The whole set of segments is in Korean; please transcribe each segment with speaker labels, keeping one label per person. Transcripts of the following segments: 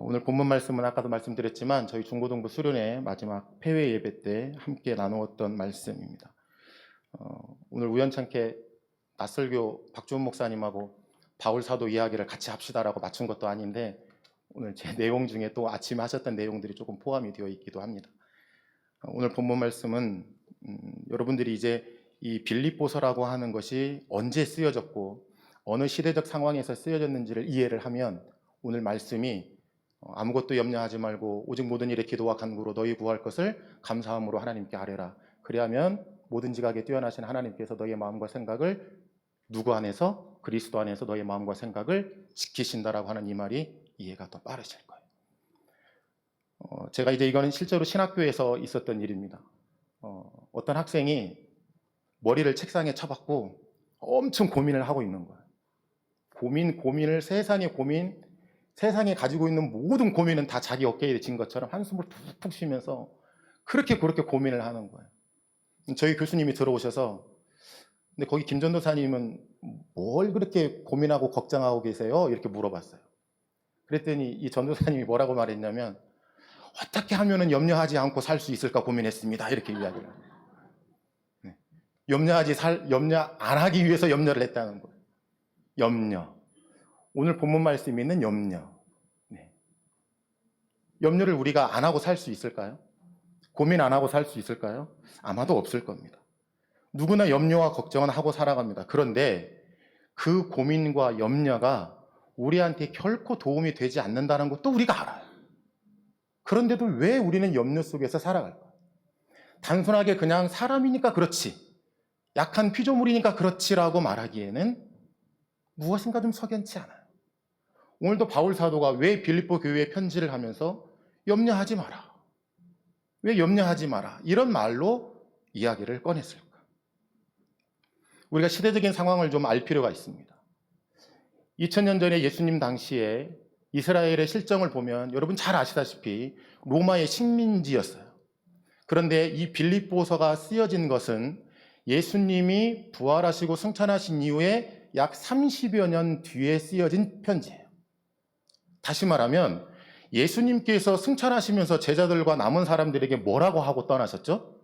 Speaker 1: 오늘 본문 말씀은 아까도 말씀드렸지만 저희 중고등부 수련회 마지막 폐회 예배 때 함께 나누었던 말씀입니다. 오늘 우연찮게 낯설교 박주원 목사님하고 바울 사도 이야기를 같이 합시다라고 맞춘 것도 아닌데 오늘 제 내용 중에 또 아침에 하셨던 내용들이 조금 포함이 되어 있기도 합니다. 오늘 본문 말씀은 여러분들이 이제 이 빌립보서라고 하는 것이 언제 쓰여졌고 어느 시대적 상황에서 쓰여졌는지를 이해를 하면 오늘 말씀이 아무것도 염려하지 말고 오직 모든 일에 기도와 간구로 너희 구할 것을 감사함으로 하나님께 아뢰라. 그리하면 모든 지각에 뛰어나신 하나님께서 너희의 마음과 생각을 누구 안에서? 그리스도 안에서 너희의 마음과 생각을 지키신다라고 하는 이 말이 이해가 더 빠르실 거예요. 제가 이제 이거는 실제로 신학교에서 있었던 일입니다. 어떤 학생이 머리를 책상에 쳐박고 엄청 고민을 하고 있는 거예요. 고민을 세상의 고민, 세상에 가지고 있는 모든 고민은 다 자기 어깨에 진 것처럼 한숨을 푹푹 쉬면서 그렇게 고민을 하는 거예요. 저희 교수님이 들어오셔서 근데 거기 김 전도사님은 뭘 그렇게 고민하고 걱정하고 계세요? 이렇게 물어봤어요. 그랬더니 이 전도사님이 뭐라고 말했냐면 어떻게 하면 염려하지 않고 살 수 있을까 고민했습니다. 이렇게 이야기를 해요. 염려 안 하기 위해서 염려를 했다는 거예요. 염려. 오늘 본문 말씀에 있는 염려. 염려를 우리가 안 하고 살 수 있을까요? 고민 안 하고 살 수 있을까요? 아마도 없을 겁니다. 누구나 염려와 걱정은 하고 살아갑니다. 그런데 그 고민과 염려가 우리한테 결코 도움이 되지 않는다는 것도 우리가 알아요. 그런데도 왜 우리는 염려 속에서 살아갈까요? 단순하게 그냥 사람이니까 그렇지, 약한 피조물이니까 그렇지라고 말하기에는 무엇인가 좀 석연치 않아요. 오늘도 바울 사도가 왜 빌립보 교회에 편지를 하면서 염려하지 마라, 왜 염려하지 마라 이런 말로 이야기를 꺼냈을까? 우리가 시대적인 상황을 좀 알 필요가 있습니다. 2000년 전에 예수님 당시에 이스라엘의 실정을 보면 여러분 잘 아시다시피 로마의 식민지였어요. 그런데 이 빌립보서가 쓰여진 것은 예수님이 부활하시고 승천하신 이후에 약 30여 년 뒤에 쓰여진 편지예요. 다시 말하면 예수님께서 승천하시면서 제자들과 남은 사람들에게 뭐라고 하고 떠나셨죠?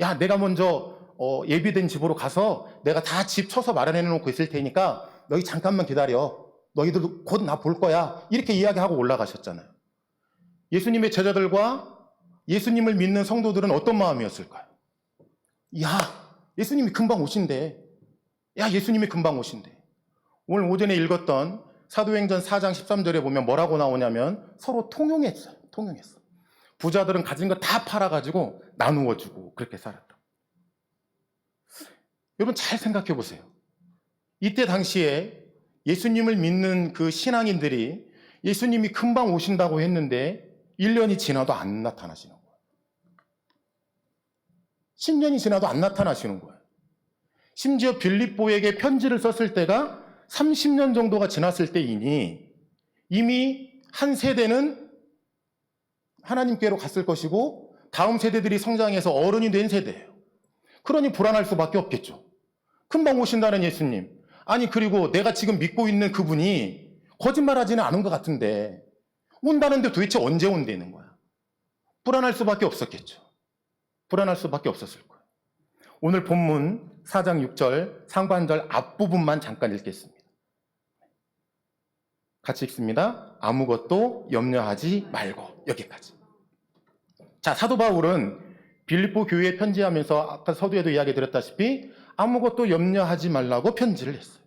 Speaker 1: 야, 내가 먼저 예비된 집으로 가서 내가 다 집 쳐서 마련해 놓고 있을 테니까 너희 잠깐만 기다려. 너희들 곧 나 볼 거야. 이렇게 이야기하고 올라가셨잖아요. 예수님의 제자들과 예수님을 믿는 성도들은 어떤 마음이었을까요? 야, 예수님이 금방 오신대. 야, 예수님이 금방 오신대. 오늘 오전에 읽었던 사도행전 4장 13절에 보면 뭐라고 나오냐면 서로 통용했어요. 통용했어. 부자들은 가진 거 다 팔아가지고 나누어주고 그렇게 살았다. 여러분 잘 생각해 보세요. 이때 당시에 예수님을 믿는 그 신앙인들이 예수님이 금방 오신다고 했는데 1년이 지나도 안 나타나시는 거예요. 10년이 지나도 안 나타나시는 거예요. 심지어 빌립보에게 편지를 썼을 때가 30년 정도가 지났을 때이니 이미 한 세대는 하나님께로 갔을 것이고 다음 세대들이 성장해서 어른이 된 세대예요. 그러니 불안할 수밖에 없겠죠. 금방 오신다는 예수님. 아니 그리고 내가 지금 믿고 있는 그분이 거짓말하지는 않은 것 같은데 온다는데 도대체 언제 온다는 거야. 불안할 수밖에 없었겠죠. 불안할 수밖에 없었을 거예요. 오늘 본문 4장 6절 상반절 앞부분만 잠깐 읽겠습니다. 같이 읽습니다. 아무것도 염려하지 말고. 여기까지. 자, 사도 바울은 빌립보 교회에 편지하면서 아까 서두에도 이야기 드렸다시피 아무것도 염려하지 말라고 편지를 했어요.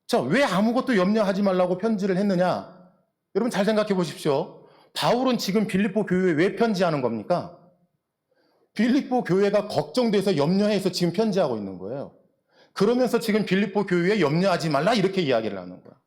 Speaker 1: 자, 왜 아무것도 염려하지 말라고 편지를 했느냐? 여러분 잘 생각해 보십시오. 바울은 지금 빌립보 교회에 왜 편지하는 겁니까? 빌립보 교회가 걱정돼서 염려해서 지금 편지하고 있는 거예요. 그러면서 지금 빌립보 교회에 염려하지 말라 이렇게 이야기를 하는 거야.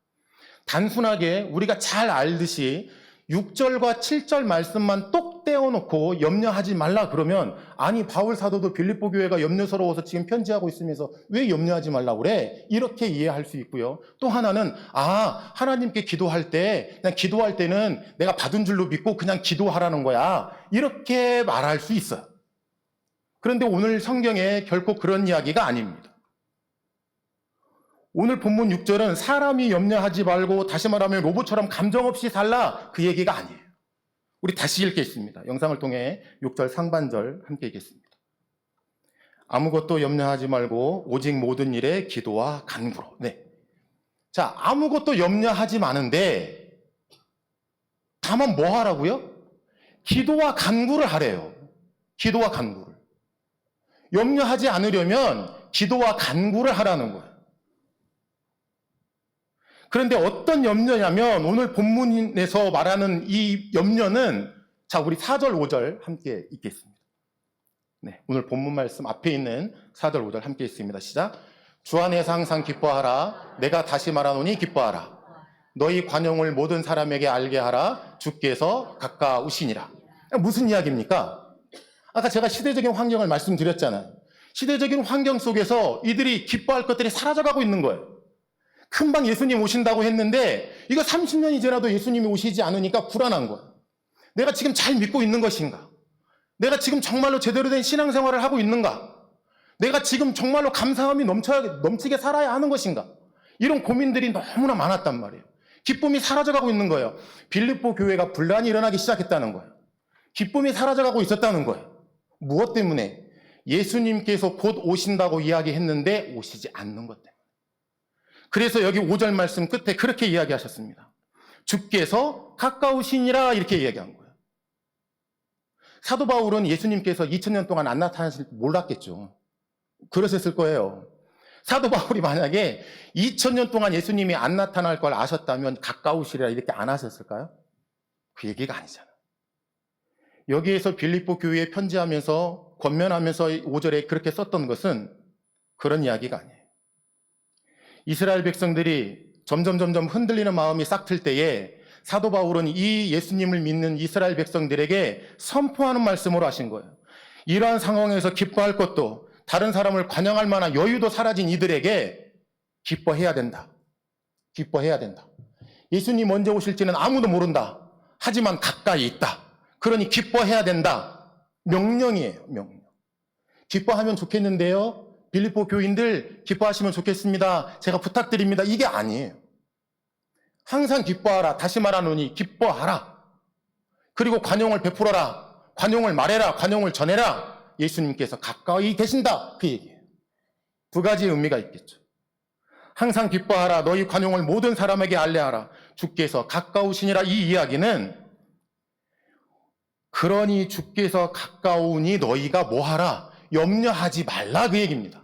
Speaker 1: 단순하게 우리가 잘 알듯이 6절과 7절 말씀만 똑 떼어놓고 염려하지 말라 그러면 아니 바울 사도도 빌립보 교회가 염려스러워서 지금 편지하고 있으면서 왜 염려하지 말라고 그래? 이렇게 이해할 수 있고요. 또 하나는 하나님께 기도할 때 그냥 기도할 때는 내가 받은 줄로 믿고 그냥 기도하라는 거야. 이렇게 말할 수 있어요. 그런데 오늘 성경에 결코 그런 이야기가 아닙니다. 오늘 본문 6절은 사람이 염려하지 말고 다시 말하면 로봇처럼 감정 없이 살라 그 얘기가 아니에요. 우리 다시 읽겠습니다. 영상을 통해 6절 상반절 함께 읽겠습니다. 아무것도 염려하지 말고 오직 모든 일에 기도와 간구로. 네. 자, 아무것도 염려하지 마는데 다만 뭐 하라고요? 기도와 간구를 하래요. 기도와 간구를. 염려하지 않으려면 기도와 간구를 하라는 거예요. 그런데 어떤 염려냐면 오늘 본문에서 말하는 이 염려는 자, 우리 4절, 5절 함께 읽겠습니다. 네, 오늘 본문 말씀 앞에 있는 4절, 5절 함께 읽습니다. 시작. 주 안에서 항상 기뻐하라. 내가 다시 말하노니 기뻐하라. 너희 관용을 모든 사람에게 알게 하라. 주께서 가까우시니라. 무슨 이야기입니까? 아까 제가 시대적인 환경을 말씀드렸잖아요. 시대적인 환경 속에서 이들이 기뻐할 것들이 사라져가고 있는 거예요. 금방 예수님 오신다고 했는데 이거 30년이 지나도 예수님이 오시지 않으니까 불안한 거예요. 내가 지금 잘 믿고 있는 것인가? 내가 지금 정말로 제대로 된 신앙생활을 하고 있는가? 내가 지금 정말로 감사함이 넘치게 살아야 하는 것인가? 이런 고민들이 너무나 많았단 말이에요. 기쁨이 사라져가고 있는 거예요. 빌립보 교회가 분란이 일어나기 시작했다는 거예요. 기쁨이 사라져가고 있었다는 거예요. 무엇 때문에? 예수님께서 곧 오신다고 이야기했는데 오시지 않는 것 때문에. 그래서 여기 5절 말씀 끝에 그렇게 이야기하셨습니다. 주께서 가까우시니라 이렇게 이야기한 거예요. 사도 바울은 예수님께서 2000년 동안 안 나타나실 줄 몰랐겠죠. 그러셨을 거예요. 사도 바울이 만약에 2000년 동안 예수님이 안 나타날 걸 아셨다면 가까우시리라 이렇게 안 하셨을까요? 그 얘기가 아니잖아요. 여기에서 빌립보 교회에 편지하면서 권면하면서 5절에 그렇게 썼던 것은 그런 이야기가 아니에요. 이스라엘 백성들이 점점 흔들리는 마음이 싹틀 때에 사도 바울은 이 예수님을 믿는 이스라엘 백성들에게 선포하는 말씀으로 하신 거예요. 이러한 상황에서 기뻐할 것도 다른 사람을 관용할 만한 여유도 사라진 이들에게 기뻐해야 된다. 기뻐해야 된다. 예수님 언제 오실지는 아무도 모른다. 하지만 가까이 있다. 그러니 기뻐해야 된다. 명령이에요. 명령. 기뻐하면 좋겠는데요. 빌립보 교인들 기뻐하시면 좋겠습니다. 제가 부탁드립니다. 이게 아니에요. 항상 기뻐하라. 다시 말하노니 기뻐하라. 그리고 관용을 베풀어라. 관용을 말해라. 관용을 전해라. 예수님께서 가까이 계신다. 그 얘기예요. 두 가지의 의미가 있겠죠. 항상 기뻐하라. 너희 관용을 모든 사람에게 알려하라. 주께서 가까우시니라. 이 이야기는 그러니 주께서 가까우니 너희가 뭐하라. 염려하지 말라 그 얘기입니다.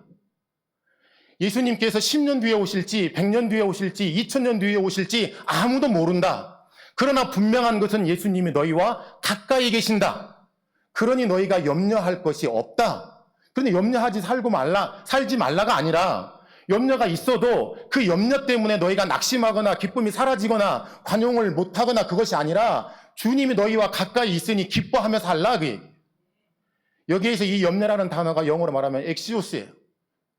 Speaker 1: 예수님께서 10년 뒤에 오실지 100년 뒤에 오실지 2000년 뒤에 오실지 아무도 모른다. 그러나 분명한 것은 예수님이 너희와 가까이 계신다. 그러니 너희가 염려할 것이 없다. 그런데 염려하지 살지 말라가 아니라 염려가 있어도 그 염려 때문에 너희가 낙심하거나 기쁨이 사라지거나 관용을 못하거나 그것이 아니라 주님이 너희와 가까이 있으니 기뻐하며 살라 그 얘기. 여기에서 이 염려라는 단어가 영어로 말하면 엑시오스예요.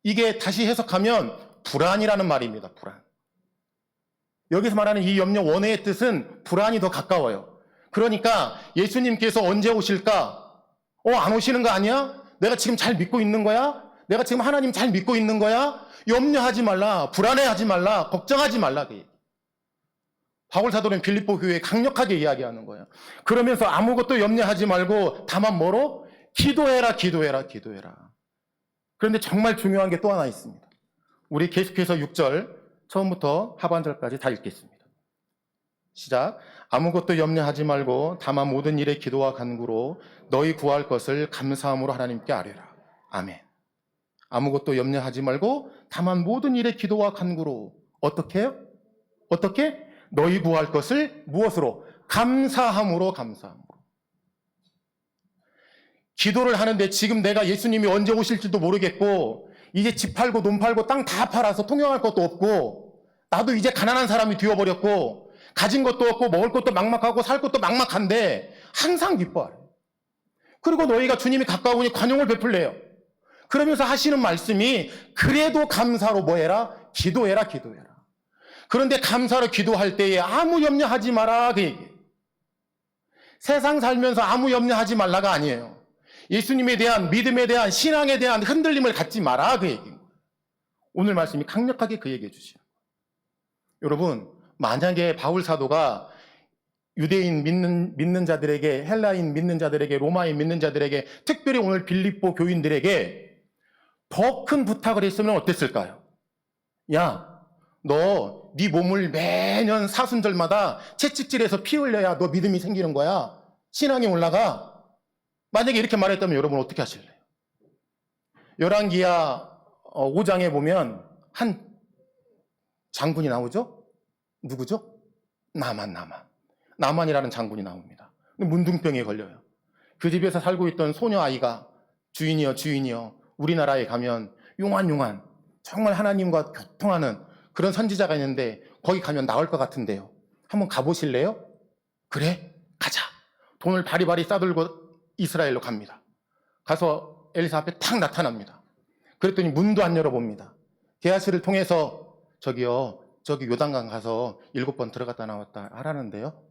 Speaker 1: 이게 다시 해석하면 불안이라는 말입니다. 불안. 여기서 말하는 이 염려 원어의 뜻은 불안이 더 가까워요. 그러니까 예수님께서 언제 오실까? 안 오시는 거 아니야? 내가 지금 잘 믿고 있는 거야? 내가 지금 하나님 잘 믿고 있는 거야? 염려하지 말라. 불안해하지 말라. 걱정하지 말라. 그 얘기. 바울 사도는 빌립보 교회에 강력하게 이야기하는 거예요. 그러면서 아무것도 염려하지 말고 다만 뭐로? 기도해라. 기도해라. 기도해라. 그런데 정말 중요한 게 또 하나 있습니다. 우리 계속해서 6절 처음부터 하반절까지 다 읽겠습니다. 시작. 아무것도 염려하지 말고 다만 모든 일에 기도와 간구로 너희 구할 것을 감사함으로 하나님께 아뢰라. 아멘. 아무것도 염려하지 말고 다만 모든 일에 기도와 간구로 어떻게 해요? 어떻게? 너희 구할 것을 무엇으로? 감사함으로. 기도를 하는데 지금 내가 예수님이 언제 오실지도 모르겠고 이제 집 팔고 논 팔고 땅 다 팔아서 통용할 것도 없고 나도 이제 가난한 사람이 되어버렸고 가진 것도 없고 먹을 것도 막막하고 살 것도 막막한데 항상 기뻐하래. 그리고 너희가 주님이 가까우니 관용을 베풀래요. 그러면서 하시는 말씀이 그래도 감사로 뭐해라? 기도해라. 기도해라. 그런데 감사로 기도할 때에 아무 염려하지 마라 그 얘기예요. 세상 살면서 아무 염려하지 말라가 아니에요. 예수님에 대한 믿음에 대한 신앙에 대한 흔들림을 갖지 마라 그 얘기입니다. 오늘 말씀이 강력하게 그 얘기해 주시는 거예요. 여러분, 만약에 바울 사도가 유대인 믿는 자들에게, 헬라인 믿는 자들에게, 로마인 믿는 자들에게, 특별히 오늘 빌립보 교인들에게 더 큰 부탁을 했으면 어땠을까요? 야, 너 네 몸을 매년 사순절마다 채찍질해서 피 흘려야 너 믿음이 생기는 거야. 신앙이 올라가. 만약에 이렇게 말했다면 여러분 어떻게 하실래요? 열왕기하 5장에 보면 한 장군이 나오죠? 누구죠? 나만이라는 장군이 나옵니다. 문둥병에 걸려요. 그 집에서 살고 있던 소녀 아이가 주인이여 우리나라에 가면 용한 정말 하나님과 교통하는 그런 선지자가 있는데 거기 가면 나올 것 같은데요. 한번 가보실래요? 그래? 가자. 돈을 바리바리 싸들고 이스라엘로 갑니다. 가서 엘리사 앞에 탁 나타납니다. 그랬더니 문도 안 열어봅니다. 게하시를 통해서 저기 요단강 가서 7번 들어갔다 나왔다 하라는데요.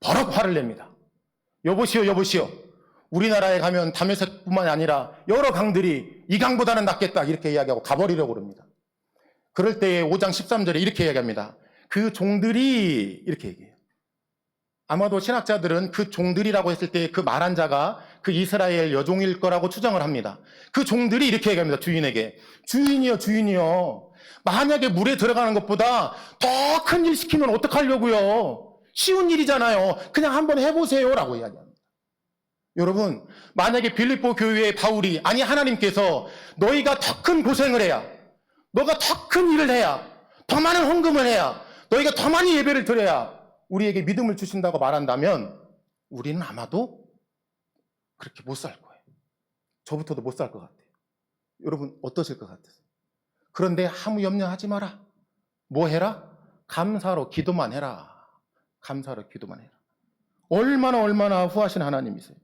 Speaker 1: 버럭 화를 냅니다. 여보시오. 우리나라에 가면 다메섹뿐만 아니라 여러 강들이 이 강보다는 낫겠다 이렇게 이야기하고 가버리려고 그럽니다. 그럴 때에 5장 13절에 이렇게 이야기합니다. 그 종들이 이렇게 얘기해요. 아마도 신학자들은 그 종들이라고 했을 때 그 말한 자가 그 이스라엘 여종일 거라고 추정을 합니다. 그 종들이 이렇게 얘기합니다. 주인에게. 주인이요. 만약에 물에 들어가는 것보다 더 큰 일 시키면 어떡하려고요? 쉬운 일이잖아요. 그냥 한번 해보세요. 라고 이야기합니다. 여러분, 만약에 빌립보 교회의 바울이, 아니 하나님께서 너희가 더 큰 고생을 해야, 너가 더 큰 일을 해야, 더 많은 헌금을 해야, 너희가 더 많이 예배를 드려야 우리에게 믿음을 주신다고 말한다면 우리는 아마도 그렇게 못 살 거예요. 저부터도 못 살 것 같아요. 여러분 어떠실 것 같으세요? 그런데 아무 염려하지 마라. 뭐 해라? 감사로 기도만 해라. 얼마나 후하신 하나님이세요.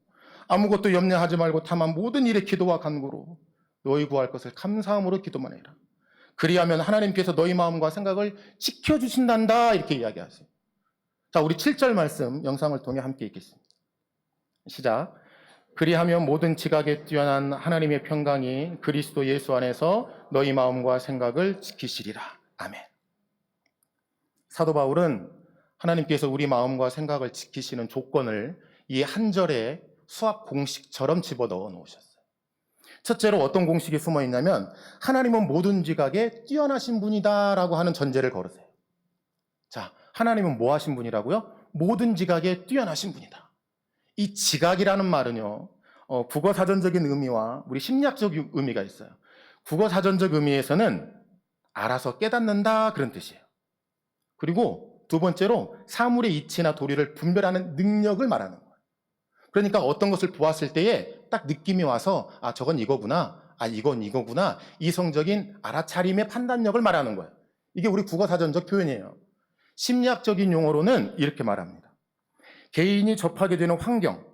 Speaker 1: 아무것도 염려하지 말고 다만 모든 일에 기도와 간구로 너희 구할 것을 감사함으로 기도만 해라. 그리하면 하나님께서 너희 마음과 생각을 지켜주신단다. 이렇게 이야기하세요. 자, 우리 7절 말씀 영상을 통해 함께 읽겠습니다. 시작. 그리하면 모든 지각에 뛰어난 하나님의 평강이 그리스도 예수 안에서 너희 마음과 생각을 지키시리라. 아멘. 사도 바울은 하나님께서 우리 마음과 생각을 지키시는 조건을 이 한 절에 수학 공식처럼 집어넣어 놓으셨어요. 첫째로 어떤 공식이 숨어 있냐면 하나님은 모든 지각에 뛰어나신 분이다라고 하는 전제를 걸으세요. 자, 하나님은 뭐 하신 분이라고요? 모든 지각에 뛰어나신 분이다. 이 지각이라는 말은요, 국어 사전적인 의미와 우리 심리학적 의미가 있어요. 국어 사전적 의미에서는 알아서 깨닫는다 그런 뜻이에요. 그리고 두 번째로 사물의 이치나 도리를 분별하는 능력을 말하는 거예요. 그러니까 어떤 것을 보았을 때에 딱 느낌이 와서 아 저건 이거구나, 아 이건 이거구나, 이성적인 알아차림의 판단력을 말하는 거예요. 이게 우리 국어 사전적 표현이에요. 심리학적인 용어로는 이렇게 말합니다. 개인이 접하게 되는 환경,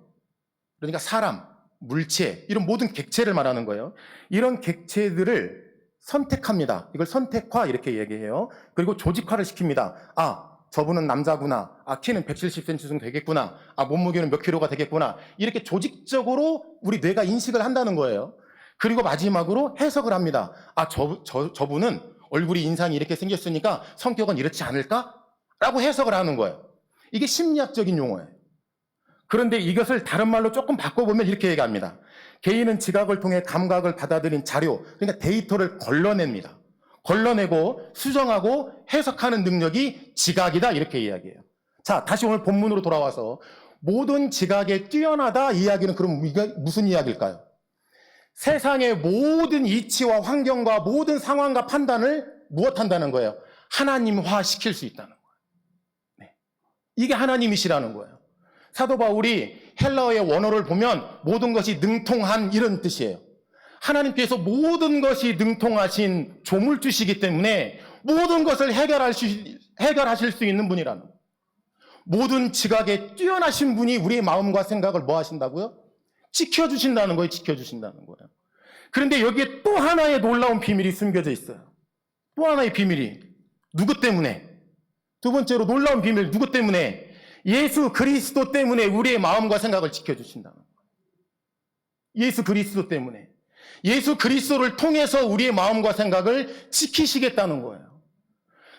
Speaker 1: 그러니까 사람, 물체, 이런 모든 객체를 말하는 거예요. 이런 객체들을 선택합니다. 이걸 선택화 이렇게 얘기해요. 그리고 조직화를 시킵니다. 아, 저분은 남자구나. 아, 키는 170cm 정도 되겠구나. 아, 몸무게는 몇 킬로가 되겠구나. 이렇게 조직적으로 우리 뇌가 인식을 한다는 거예요. 그리고 마지막으로 해석을 합니다. 아, 저분은 얼굴이 인상이 이렇게 생겼으니까 성격은 이렇지 않을까? 라고 해석을 하는 거예요. 이게 심리학적인 용어예요. 그런데 이것을 다른 말로 조금 바꿔보면 이렇게 얘기합니다. 개인은 지각을 통해 감각을 받아들인 자료, 그러니까 데이터를 걸러냅니다. 걸러내고 수정하고 해석하는 능력이 지각이다 이렇게 이야기해요. 자, 다시 오늘 본문으로 돌아와서 모든 지각에 뛰어나다 이야기는 그럼 무슨 이야기일까요? 세상의 모든 이치와 환경과 모든 상황과 판단을 무엇한다는 거예요? 하나님화 시킬 수 있다는 거예요. 네. 이게 하나님이시라는 거예요. 사도 바울이 헬라어의 원어를 보면 모든 것이 능통한 이런 뜻이에요. 하나님께서 모든 것이 능통하신 조물주시기 때문에 모든 것을 해결하실 수 있는 분이라는 거예요. 모든 지각에 뛰어나신 분이 우리의 마음과 생각을 뭐 하신다고요? 지켜주신다는 거예요. 지켜주신다는 거예요. 그런데 여기에 또 하나의 놀라운 비밀이 숨겨져 있어요. 또 하나의 비밀이 누구 때문에? 두 번째로 놀라운 비밀 누구 때문에? 예수 그리스도 때문에 우리의 마음과 생각을 지켜주신다는 거예요. 예수 그리스도 때문에. 예수 그리스도를 통해서 우리의 마음과 생각을 지키시겠다는 거예요.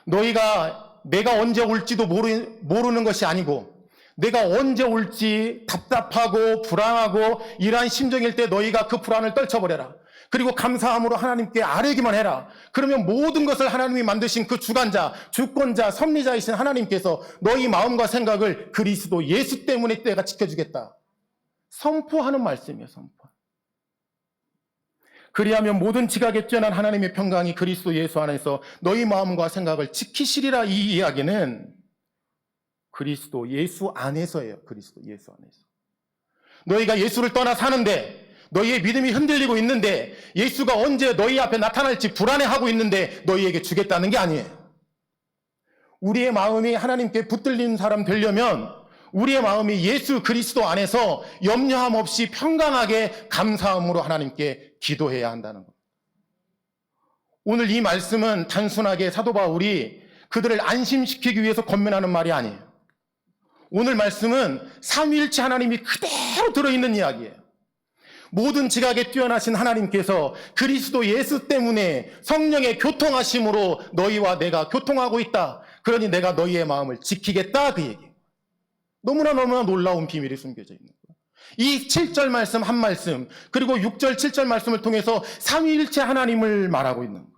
Speaker 1: 너희가 내가 언제 올지도 모르는 것이 아니고 내가 언제 올지 답답하고 불안하고 이러한 심정일 때 너희가 그 불안을 떨쳐버려라. 그리고 감사함으로 하나님께 아뢰기만 해라. 그러면 모든 것을 하나님이 만드신 그 주관자, 주권자, 섭리자이신 하나님께서 너희 마음과 생각을 그리스도 예수 때문에 내가 지켜주겠다. 선포하는 말씀이에요. 선포. 그리하면 모든 지각에 뛰어난 하나님의 평강이 그리스도 예수 안에서 너희 마음과 생각을 지키시리라. 이 이야기는 그리스도 예수 안에서예요. 그리스도 예수 안에서. 너희가 예수를 떠나 사는데 너희의 믿음이 흔들리고 있는데 예수가 언제 너희 앞에 나타날지 불안해하고 있는데 너희에게 주겠다는 게 아니에요. 우리의 마음이 하나님께 붙들린 사람 되려면 우리의 마음이 예수 그리스도 안에서 염려함 없이 평강하게 감사함으로 하나님께 기도해야 한다는 겁니다. 오늘 이 말씀은 단순하게 사도 바울이 그들을 안심시키기 위해서 권면하는 말이 아니에요. 오늘 말씀은 삼위일체 하나님이 그대로 들어있는 이야기예요. 모든 지각에 뛰어나신 하나님께서 그리스도 예수 때문에 성령의 교통하심으로 너희와 내가 교통하고 있다. 그러니 내가 너희의 마음을 지키겠다. 그 얘기예요. 너무나 놀라운 비밀이 숨겨져 있는 거예요. 이 7절 말씀 한 말씀 그리고 6절 7절 말씀을 통해서 삼위일체 하나님을 말하고 있는 거예요.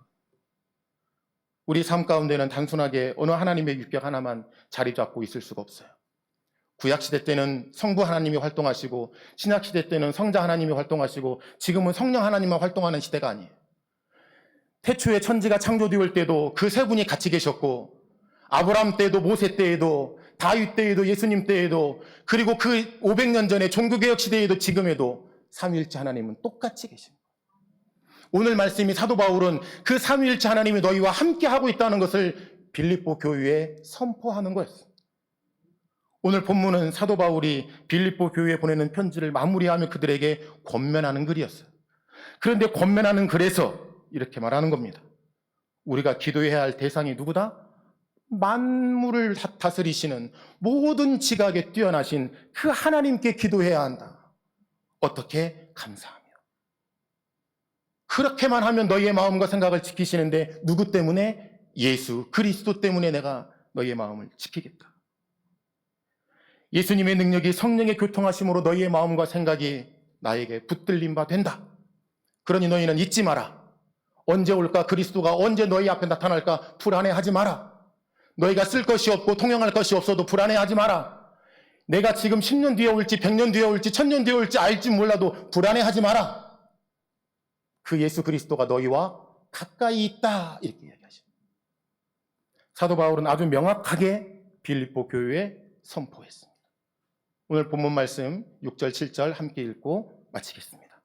Speaker 1: 우리 삶 가운데는 단순하게 어느 하나님의 육격 하나만 자리 잡고 있을 수가 없어요. 구약시대 때는 성부 하나님이 활동하시고 신약시대 때는 성자 하나님이 활동하시고 지금은 성령 하나님만 활동하는 시대가 아니에요. 태초에 천지가 창조되었을 때도 그 세 분이 같이 계셨고 아브라함 때도 모세 때에도 다윗 때에도 예수님 때에도 그리고 그 500년 전에 종교개혁 시대에도 지금에도 삼위일체 하나님은 똑같이 계십니다. 오늘 말씀이 사도 바울은 그 삼위일체 하나님이 너희와 함께하고 있다는 것을 빌립보 교회에 선포하는 거였어요. 오늘 본문은 사도 바울이 빌립보 교회에 보내는 편지를 마무리하며 그들에게 권면하는 글이었어요. 그런데 권면하는 글에서 이렇게 말하는 겁니다. 우리가 기도해야 할 대상이 누구다? 만물을 다스리시는 모든 지각에 뛰어나신 그 하나님께 기도해야 한다. 어떻게? 감사하며. 그렇게만 하면 너희의 마음과 생각을 지키시는데 누구 때문에? 예수 그리스도 때문에 내가 너희의 마음을 지키겠다. 예수님의 능력이 성령의 교통하심으로 너희의 마음과 생각이 나에게 붙들림 바 된다. 그러니 너희는 잊지 마라. 언제 올까? 그리스도가 언제 너희 앞에 나타날까? 불안해하지 마라. 너희가 쓸 것이 없고 통용할 것이 없어도 불안해하지 마라. 내가 지금 10년 뒤에 올지 100년 뒤에 올지 1000년 뒤에 올지 알지 몰라도 불안해하지 마라. 그 예수 그리스도가 너희와 가까이 있다. 이렇게 이야기하십니다. 사도 바울은 아주 명확하게 빌립보 교회에 선포했습니다. 오늘 본문 말씀 6절 7절 함께 읽고 마치겠습니다.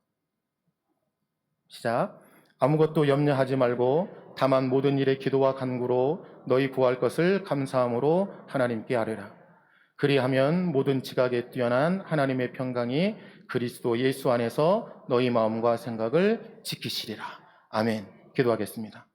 Speaker 1: 시작. 아무것도 염려하지 말고 다만 모든 일에 기도와 간구로 너희 구할 것을 감사함으로 하나님께 아뢰라. 그리하면 모든 지각에 뛰어난 하나님의 평강이 그리스도 예수 안에서 너희 마음과 생각을 지키시리라. 아멘. 기도하겠습니다.